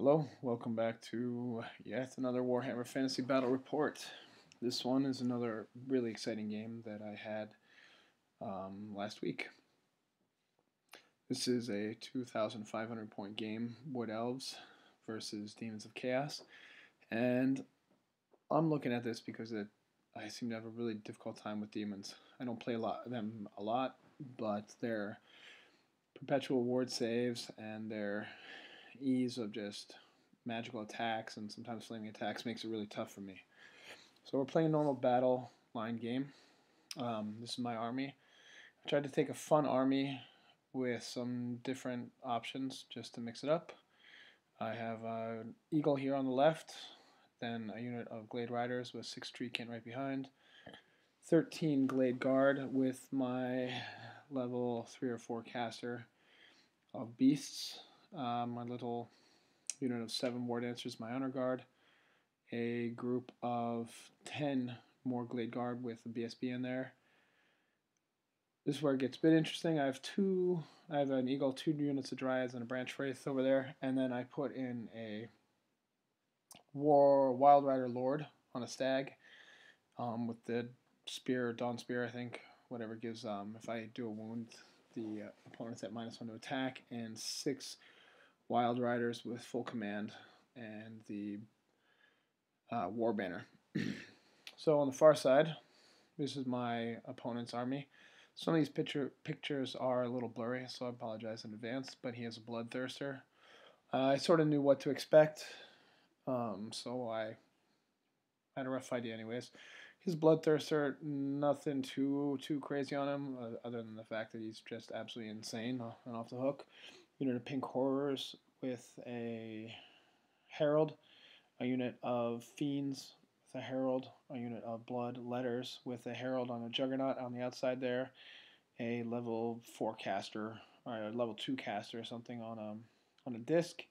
Hello, welcome back to yet another Warhammer Fantasy Battle Report. This one is another really exciting game that I had last week. This is a 2,500 point game, Wood Elves versus Demons of Chaos, and I'm looking at this because I seem to have a really difficult time with demons. I don't play them a lot, but their perpetual ward saves and their ease of just magical attacks and sometimes flaming attacks makes it really tough for me. So we're playing a normal battle line game. This is my army. I tried to take a fun army with some different options just to mix it up. I have an eagle here on the left, then a unit of glade riders with 6 Treemen right behind, 13 glade guard with my level 3 or 4 caster of beasts, my little unit of 7 war dancers, my honor guard, a group of 10 more glade guard with the BSB in there. This is where it gets a bit interesting. I have an eagle, 2 units of dryads, and a branch wraith over there, and then I put in a Wildrider Lord on a stag with the spear, dawn spear, I think, whatever gives, if I do a wound, the opponent's at -1 to attack, and 6 Wild Riders with full command and the war banner. So on the far side, this is my opponent's army. Some of these pictures are a little blurry, so I apologize in advance, but he has a Bloodthirster. I sort of knew what to expect, so I had a rough idea anyways. His Bloodthirster, nothing too crazy on him, other than the fact that he's just absolutely insane and off the hook. Unit of pink horrors with a herald, a unit of fiends with a herald, a unit of blood letters with a herald on a juggernaut on the outside there, a level 4 caster or a level 2 caster or something on a disc,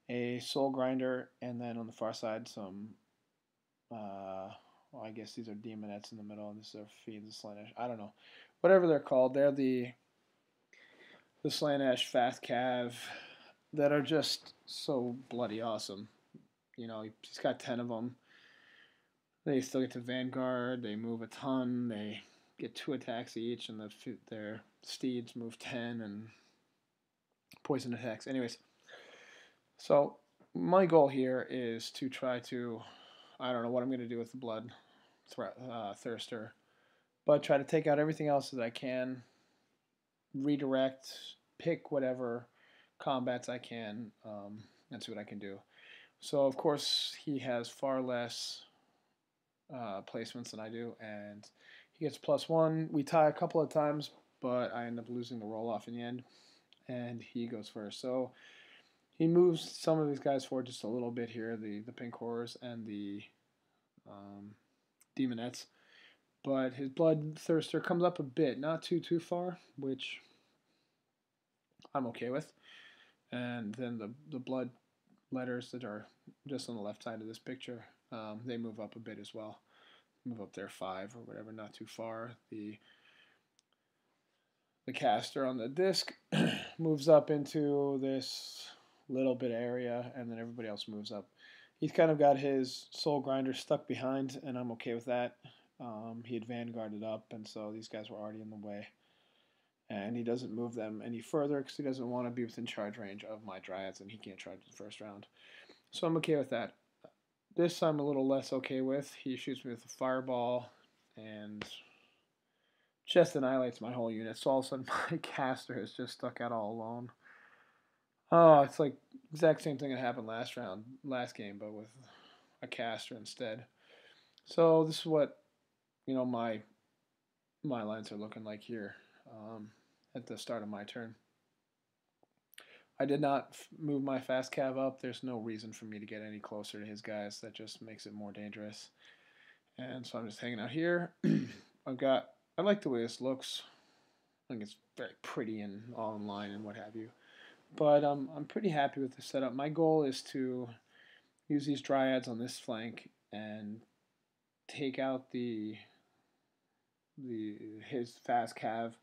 a soul grinder, and then on the far side some well, I guess these are demonettes in the middle, and this are fiends, Slaanesh. I don't know, whatever they're called. They're the Slaanesh fast cav that are just so bloody awesome. You know, he's got 10 of them. They still get to Vanguard. They move a ton. They get 2 attacks each, and their steeds move 10 and poison attacks. Anyways, so my goal here is to try to, I don't know what I'm going to do with the Bloodthirster, but try to take out everything else that I can, redirect, pick whatever combats I can, and see what I can do. So of course he has far less placements than I do, and he gets +1. We tie a couple of times, but I end up losing the roll off in the end, and he goes first. So he moves some of these guys forward just a little bit here, the pink horrors and the demonettes, but his Bloodthirster comes up a bit, not too far, which I'm okay with. And then the blood letters that are just on the left side of this picture, they move up a bit as well. Move up there 5 or whatever, not too far. The caster on the disc moves up into this little bit area, and then everybody else moves up. He's kind of got his soul grinder stuck behind, and I'm okay with that. He had vanguarded up, and so these guys were already in the way. And he doesn't move them any further because he doesn't want to be within charge range of my dryads, and he can't charge the first round. So I'm okay with that. This I'm a little less okay with. He shoots me with a fireball and just annihilates my whole unit. So all of a sudden my caster is just stuck out all alone. Oh, it's like exact same thing that happened last game, but with a caster instead. So this is what, you know, my lines are looking like here at the start of my turn. I did not move my fast cav up. There's no reason for me to get any closer to his guys. That just makes it more dangerous. And so I'm just hanging out here. I like the way this looks. I think it's very pretty and all in line and what have you. But I'm pretty happy with the setup. My goal is to use these dryads on this flank and take out his fast cav.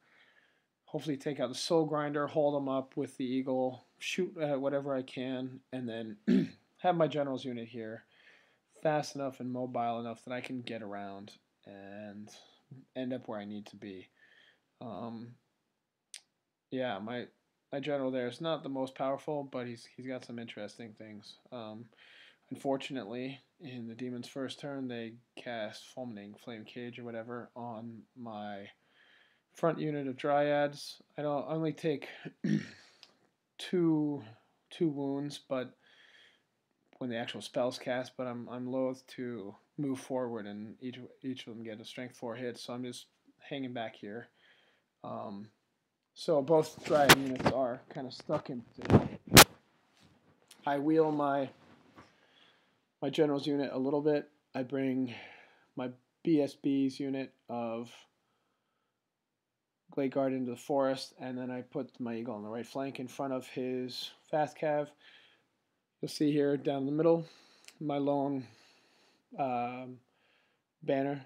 Hopefully take out the soul grinder, hold him up with the eagle shoot at whatever I can, and then have my general's unit here fast enough and mobile enough that I can get around and end up where I need to be. Um, yeah, my general there is not the most powerful, but he's got some interesting things. Unfortunately, in the Demon's first turn, they cast Fulminating Flame Cage or whatever on my front unit of Dryads. I only take two wounds, but when the actual spell's cast, but I'm loath to move forward and each of them get a strength 4 hit, so I'm just hanging back here. So both Dryad units are kind of stuck in position. I wheel my general's unit a little bit. I bring my BSB's unit of Glade Guard into the forest, and then I put my eagle on the right flank in front of his fast cav. You'll see here down the middle, my long banner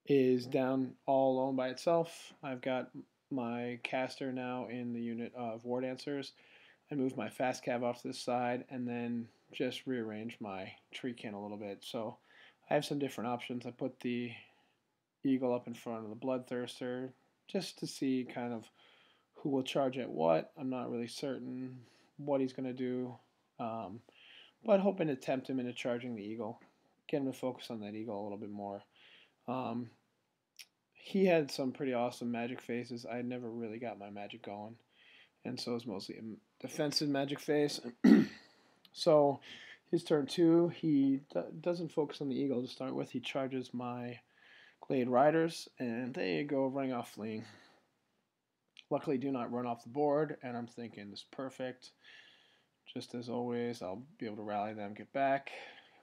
is down all alone by itself. I've got my caster now in the unit of War Dancers. I move my fast cav off to the side and then just rearrange my tree kin a little bit. So I have some different options. I put the eagle up in front of the Bloodthirster just to see kind of who will charge at what. I'm not really certain what he's going to do, but hoping to tempt him into charging the eagle. Get him to focus on that eagle a little bit more. He had some pretty awesome magic phases. I never really got my magic going, and so it's mostly a defensive magic phase. So his turn 2, he doesn't focus on the eagle to start with. He charges my Glade Riders, and they go running off fleeing. Luckily, do not run off the board, and I'm thinking this is perfect. Just as always, I'll be able to rally them, get back.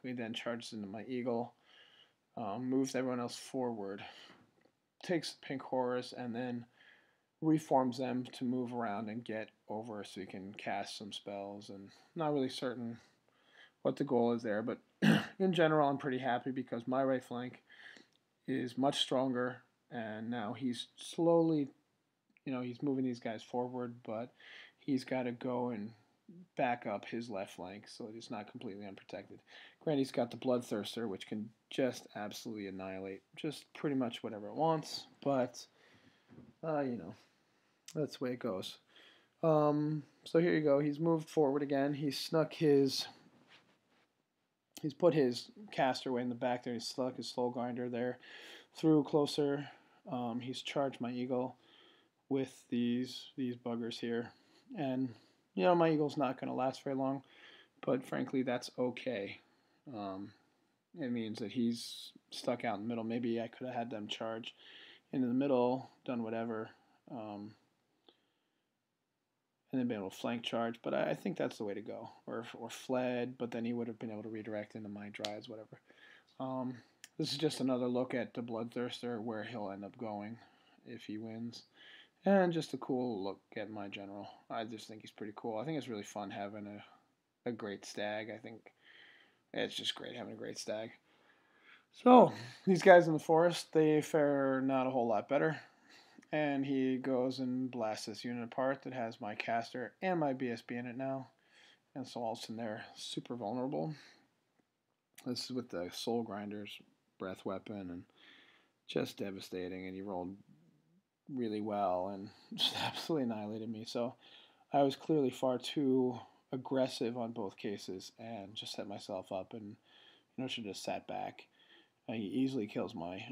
He then charges into my eagle, moves everyone else forward, takes the pink horrors, and then reforms them to move around and get over so you can cast some spells. And not really certain what the goal is there, but in general, I'm pretty happy because my right flank is much stronger, and now he's slowly, he's moving these guys forward, but he's got to go and back up his left flank so that he's not completely unprotected. Granted, he's got the Bloodthirster, which can just absolutely annihilate just pretty much whatever it wants, but, that's the way it goes. So here you go. He's moved forward again. He's put his caster way in the back there. He's stuck his Soul Grinder there. Through closer. He's charged my eagle with these buggers here. And, my eagle's not going to last very long. But frankly, that's okay. It means that he's stuck out in the middle. Maybe I could have had them charge into the middle, done whatever, and then been able to flank charge. But I think that's the way to go. Or fled, but then he would have been able to redirect into my Dryads, whatever. This is just another look at the Bloodthirster, where he'll end up going if he wins. And just a cool look at my general. I just think he's pretty cool. I think it's really fun having a great stag. I think it's just great having a great stag. So, these guys in the forest, they fare not a whole lot better. And he goes and blasts this unit apart that has my caster and my BSB in it now. And so all of a sudden they're super vulnerable. This is with the Soul Grinder's breath weapon, and just devastating. And he rolled really well and just absolutely annihilated me. So I was clearly far too aggressive on both cases and just set myself up and should have sat back. He easily kills my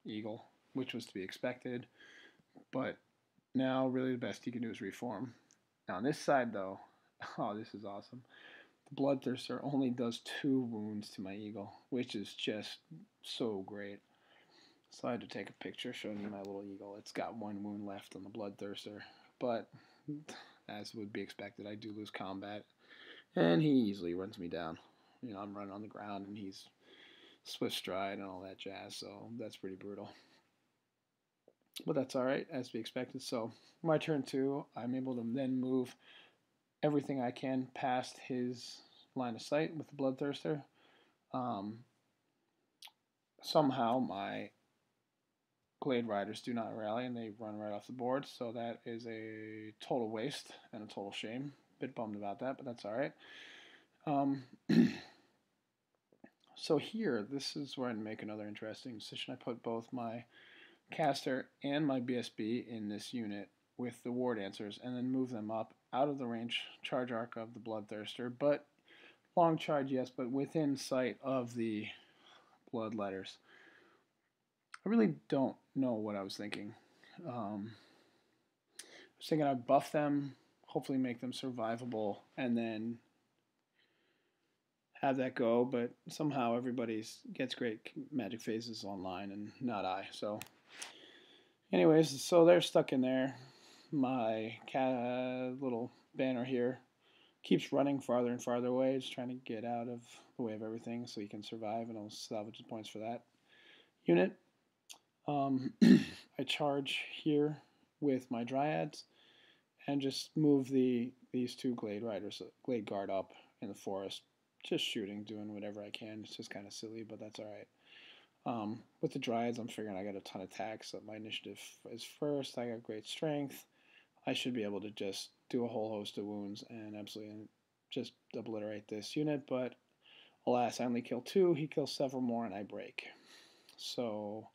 eagle, which was to be expected. But now really the best he can do is reform. Now on this side though, oh, this is awesome. The Bloodthirster only does 2 wounds to my eagle, which is just so great. So I had to take a picture showing you my little eagle. It's got 1 wound left on the Bloodthirster, but as would be expected, I do lose combat, and he easily runs me down. I'm running on the ground, and he's swift stride and all that jazz, so that's pretty brutal. But that's alright, as to be expected. So my turn 2, I'm able to then move everything I can past his line of sight with the Bloodthirster. Somehow my Glade Riders do not rally, and they run right off the board, so that is a total waste and a total shame. Bit bummed about that, but that's all right. So here, this is where I make another interesting decision. I put both my caster and my BSB in this unit with the War Dancers, and then move them up out of the range charge arc of the Bloodthirster, but long charge, yes, but within sight of the Bloodletters. I really don't know what I was thinking. I was thinking I'd buff them, hopefully make them survivable, and then have that go, but somehow everybody gets great magic phases online and not I. So anyways, so they're stuck in there. My little banner here keeps running farther and farther away, just trying to get out of the way of everything so he can survive, and I'll salvage the points for that unit. I charge here with my Dryads and just move these two Glade Riders, Glade Guard up in the forest, just shooting, doing whatever I can. It's just kind of silly, but that's all right. With the Dryads, I'm figuring I got a ton of attacks, so my initiative is first. I got great strength. I should be able to just do a whole host of wounds and absolutely just obliterate this unit, but alas, I only kill 2. He kills several more, and I break. So,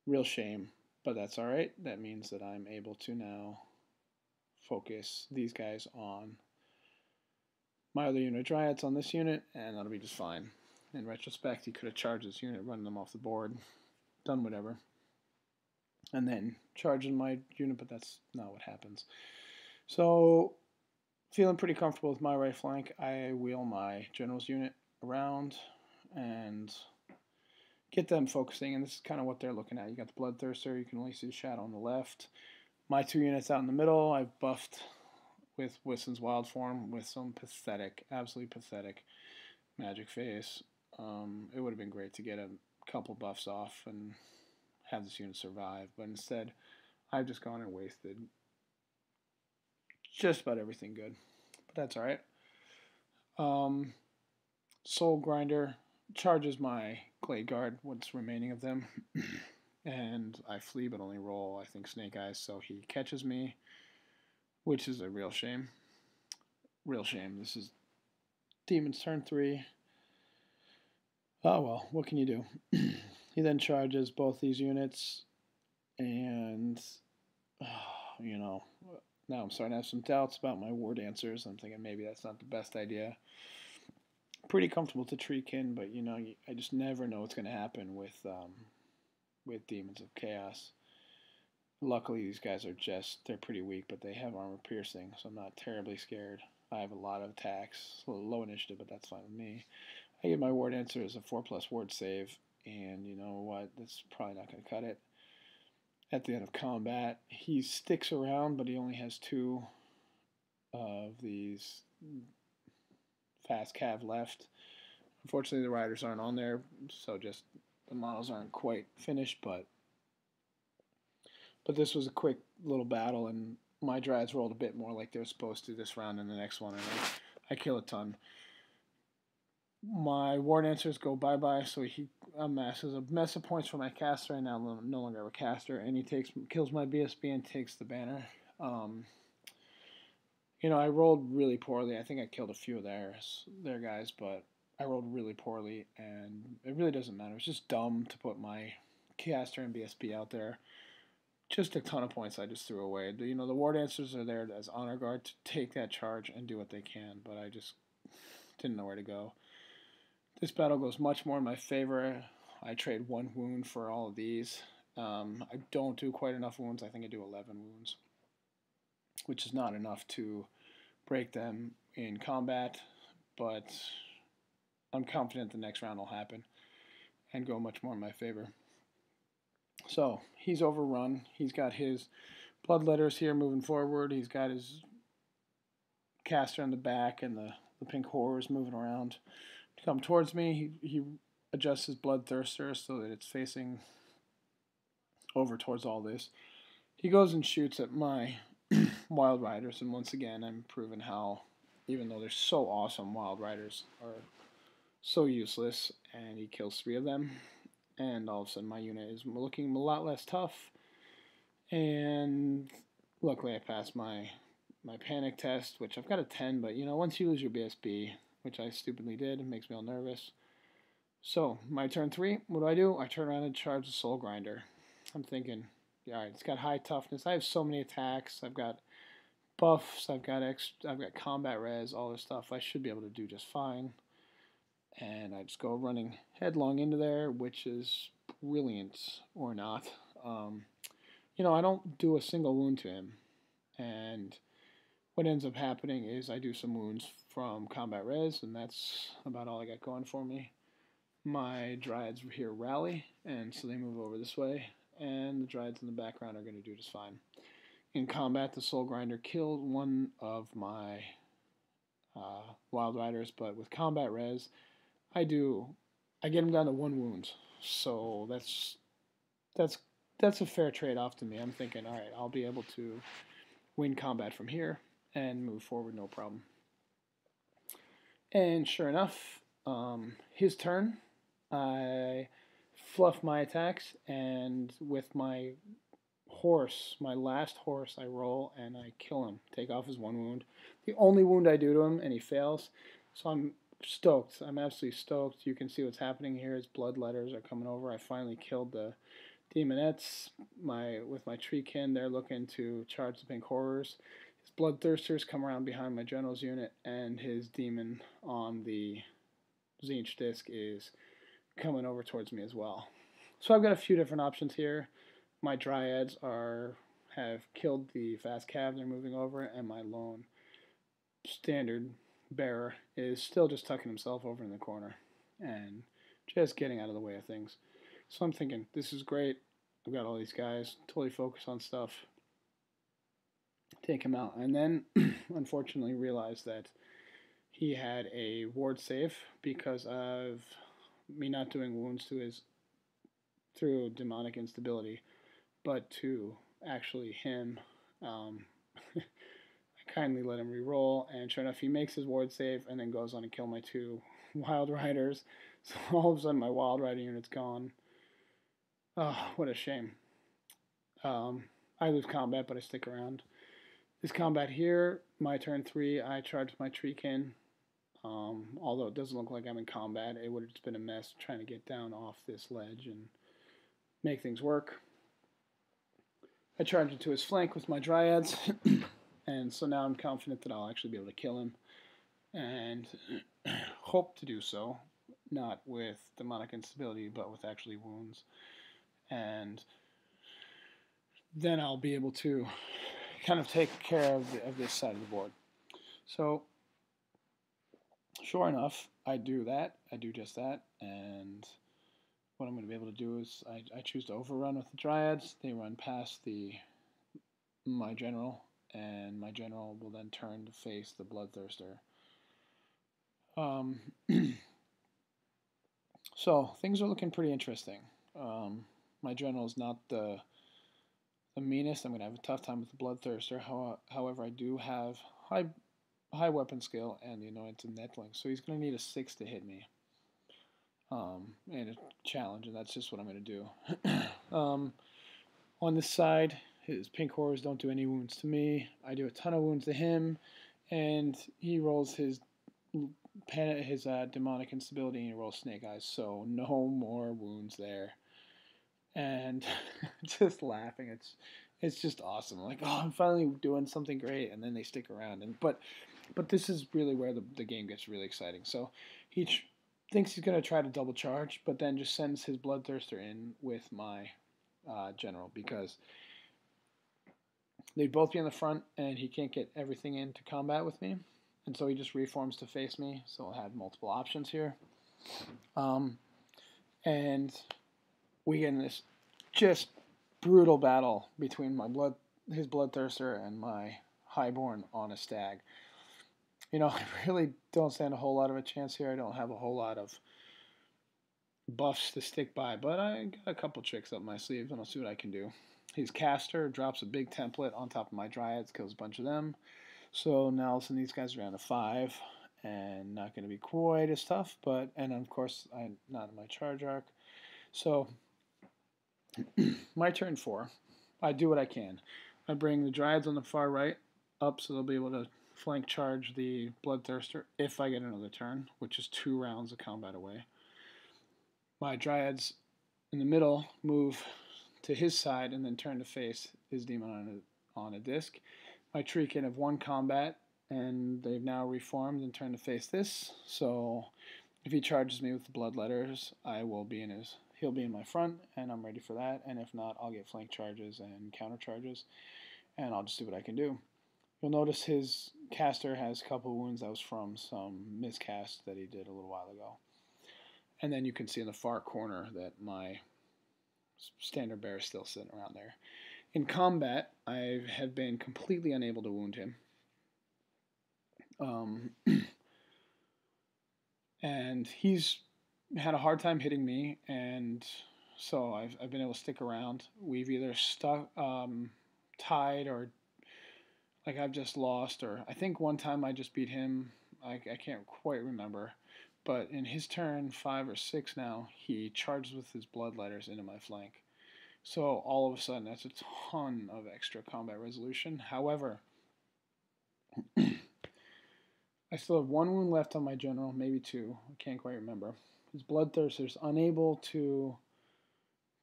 real shame, but that's all right. That means that I'm able to now focus these guys on my other unit Dryads on this unit, and that'll be just fine. In retrospect, he could have charged this unit, running them off the board, done whatever, and then charging my unit, but that's not what happens. So, feeling pretty comfortable with my right flank, I wheel my general's unit around and get them focusing, and this is kind of what they're looking at. You got the Bloodthirster, you can only see the shadow on the left. My 2 units out in the middle, I've buffed with Wisson's Wild Form with some pathetic, absolutely pathetic magic phase. It would have been great to get a couple buffs off and have this unit survive, but instead, I've just gone and wasted just about everything good. But that's alright. Soul Grinder charges my Glade Guard, what's remaining of them, and I flee but only roll, I think, Snake Eyes, so he catches me, which is a real shame. Real shame. This is Demon's turn 3. Oh well, what can you do? He then charges both these units, and you know, now I'm starting to have some doubts about my War Dancers. I'm thinking maybe that's not the best idea. Pretty comfortable to Treemen, but you know, I just never know what's going to happen with Demons of Chaos. Luckily, these guys are they're pretty weak, but they have armor piercing, so I'm not terribly scared. I have a lot of attacks, a little low initiative, but that's fine with me. I get my War Dancer as a 4+ ward save, and you know what? That's probably not going to cut it. At the end of combat, he sticks around, but he only has 2 of these fast cav left. Unfortunately, the riders aren't on there, so just the models aren't quite finished, but this was a quick little battle, and my Dryads rolled a bit more like they were supposed to this round and the next one, and I kill a ton. My War Dancers go bye-bye, so he amasses a mess of points for my caster, and now no longer have a caster, and he kills my BSB and takes the banner. You know, I rolled really poorly. I think I killed a few of their guys, but I rolled really poorly, and it really doesn't matter. It's just dumb to put my caster and BSB out there. Just a ton of points I just threw away. You know, the War Dancers are there as honor guard to take that charge and do what they can, but I just didn't know where to go. This battle goes much more in my favor. I trade 1 wound for all of these. I don't do quite enough wounds. I think I do 11 wounds, which is not enough to break them in combat, but I'm confident the next round will happen and go much more in my favor. So, he's overrun. He's got his Bloodletters here moving forward. He's got his caster in the back, and the pink horrors moving around to come towards me. He adjusts his Bloodthirster so that it's facing over towards all this. He goes and shoots at my Wildriders, and once again I'm proving how, even though they're so awesome, Wildriders are so useless, and he kills 3 of them. and all of a sudden my unit is looking a lot less tough. And luckily I passed my panic test, which I've got a 10, but once you lose your BSB, which I stupidly did, it makes me all nervous. So, my turn 3, what do? I turn around and charge the Soul Grinder. I'm thinking, yeah, alright, it's got high toughness. I have so many attacks. I've got buffs, I've got combat res, all this stuff. I should be able to do just fine. And I just go running headlong into there, which is brilliant, or not. I don't do a single wound to him. And what ends up happening is I do some wounds from combat res, and that's about all I got going for me. My Dryads here rally, and so they move over this way, and the Dryads in the background are going to do just fine. In combat, the Soul Grinder killed one of my Wildriders, but with combat res, I get him down to 1 wound. So that's a fair trade-off to me. I'm thinking, all right, I'll be able to win combat from here and move forward no problem. And sure enough, his turn, I fluff my attacks, and with my horse, my last horse, I roll and I kill him, take off his 1 wound. The only wound I do to him, and he fails. So I'm stoked. I'm absolutely stoked. You can see what's happening here. His blood letters are coming over. I finally killed the Demonettes. With my Treemen, they're looking to charge the Pink Horrors. His Bloodthirsters come around behind my General's unit, and his Demon on the Tzeentch disc is coming over towards me as well. So I've got a few different options here. My Dryads have killed the fast cav, they're moving over, and my lone standard bearer is still just tucking himself over in the corner and just getting out of the way of things. So I'm thinking, this is great. I've got all these guys, totally focus on stuff, take him out. And then, unfortunately, realized that he had a ward save because of me not doing wounds to through demonic instability, but to actually him. I kindly let him re-roll, and sure enough, he makes his ward save and then goes on to kill my 2 Wildriders. So all of a sudden, my Wildrider unit's gone. Oh, what a shame. I lose combat, but I stick around. This combat here, my turn 3, I charge my Treemen. Although it doesn't look like I'm in combat, it would have just been a mess trying to get down off this ledge and make things work. I charge into his flank with my Dryads, and so now I'm confident that I'll actually be able to kill him, and hope to do so, not with demonic instability, but with actually wounds. And then I'll be able to kind of take care of this side of the board. So, sure enough, I do that. I do just that, and what I'm going to be able to do is I choose to overrun with the Dryads. They run past my General, and my General will then turn to face the Bloodthirster. So, things are looking pretty interesting. My General is not the meanest. I'm going to have a tough time with the Bloodthirster. However, I do have high weapon skill and the Anointed Netling, so he's going to need a 6 to hit me. And a challenge, and that's just what I'm going to do. On this side, his Pink Horrors don't do any wounds to me. I do a ton of wounds to him, and he rolls his demonic instability, and he rolls Snake Eyes, so no more wounds there. And just laughing, it's just awesome. Like, oh, I'm finally doing something great, and then they stick around. But this is really where the game gets really exciting. So he thinks he's going to try to double charge, but then just sends his Bloodthirster in with my General, because they'd both be in the front, and he can't get everything into combat with me. And so he just reforms to face me, so I'll have multiple options here. And we get in this just brutal battle between his Bloodthirster and my Highborn on a Stag. I really don't stand a whole lot of a chance here. I don't have a whole lot of buffs to stick by, but I got a couple tricks up my sleeve, and I'll see what I can do. His Caster drops a big template on top of my Dryads, kills a bunch of them. So now all of a sudden these guys are down to 5, and not going to be quite as tough, and of course I'm not in my charge arc. So, my turn 4, I do what I can. I bring the Dryads on the far right up so they'll be able to flank charge the Bloodthirster if I get another turn, which is 2 rounds of combat away. My Dryads in the middle move to his side and then turn to face his Demon on a disc. My Treemen have 1 combat and they've now reformed and turned to face this. So if he charges me with the Bloodletters, he'll be in my front and I'm ready for that. And if not, I'll get flank charges and counter charges and I'll just do what I can do. You'll notice his caster has a couple of wounds that was from some miscast that he did a little while ago. And then you can see in the far corner that my standard bearer is still sitting around there. In combat, I have been completely unable to wound him. And he's had a hard time hitting me, and so I've been able to stick around. We've either stuck, tied, or like I've just lost, or I think one time I just beat him. I can't quite remember. But in his turn 5 or 6 now, he charges with his Bloodletters into my flank. So all of a sudden, that's a ton of extra combat resolution. However, I still have 1 wound left on my general, maybe 2. I can't quite remember. His Bloodthirster's unable to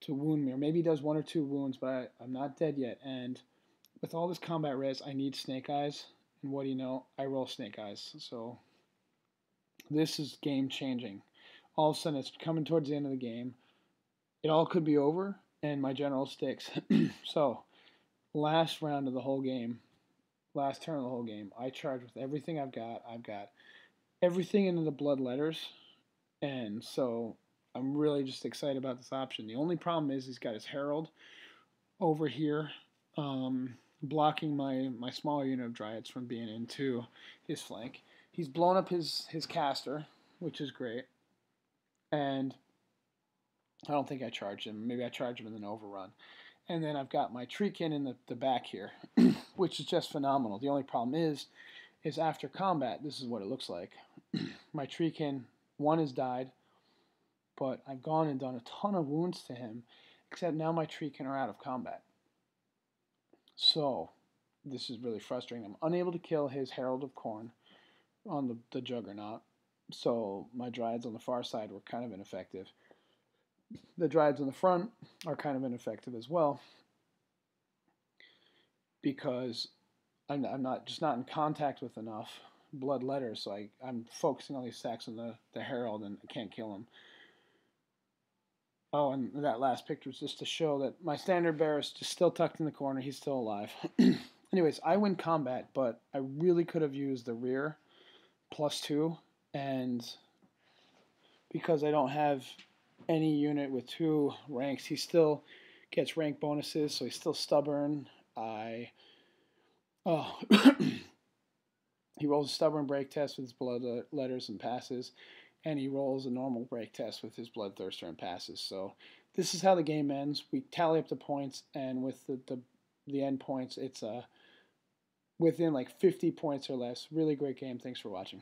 wound me, or maybe he does 1 or 2 wounds, but I'm not dead yet. And with all this combat res, I need Snake Eyes. And what do you know? I roll Snake Eyes. So this is game changing. All of a sudden, it's coming towards the end of the game. It all could be over, and my general sticks. So, last round of the whole game, last turn of the whole game, I charge with everything I've got. I've got everything into the Bloodletters, and so I'm really just excited about this option. The only problem is he's got his Herald over here, blocking my smaller unit of Dryads from being into his flank. He's blown up his caster, which is great, and I don't think I charged him. Maybe I charged him and then overrun. And then I've got my Treemen in the back here, which is just phenomenal. The only problem is after combat, this is what it looks like. My Treemen, 1 has died, but I've gone and done a ton of wounds to him, except now my Treemen are out of combat. So, this is really frustrating. I'm unable to kill his Herald of Khorne on the Juggernaut, so my Dryads on the far side were kind of ineffective. The Dryads on the front are kind of ineffective as well because I'm not in contact with enough Bloodletters, so I'm focusing on these stacks on the Herald and I can't kill him. Oh, and that last picture was just to show that my standard bearer is just still tucked in the corner. He's still alive. Anyways, I win combat, but I really could have used the rear +2, and because I don't have any unit with 2 ranks, he still gets rank bonuses, so he's still stubborn. He rolls a stubborn break test with his Bloodletters and passes, and he rolls a normal break test with his Bloodthirster and passes. So this is how the game ends. We tally up the points, and with the end points, it's within like 50 points or less. Really great game. Thanks for watching.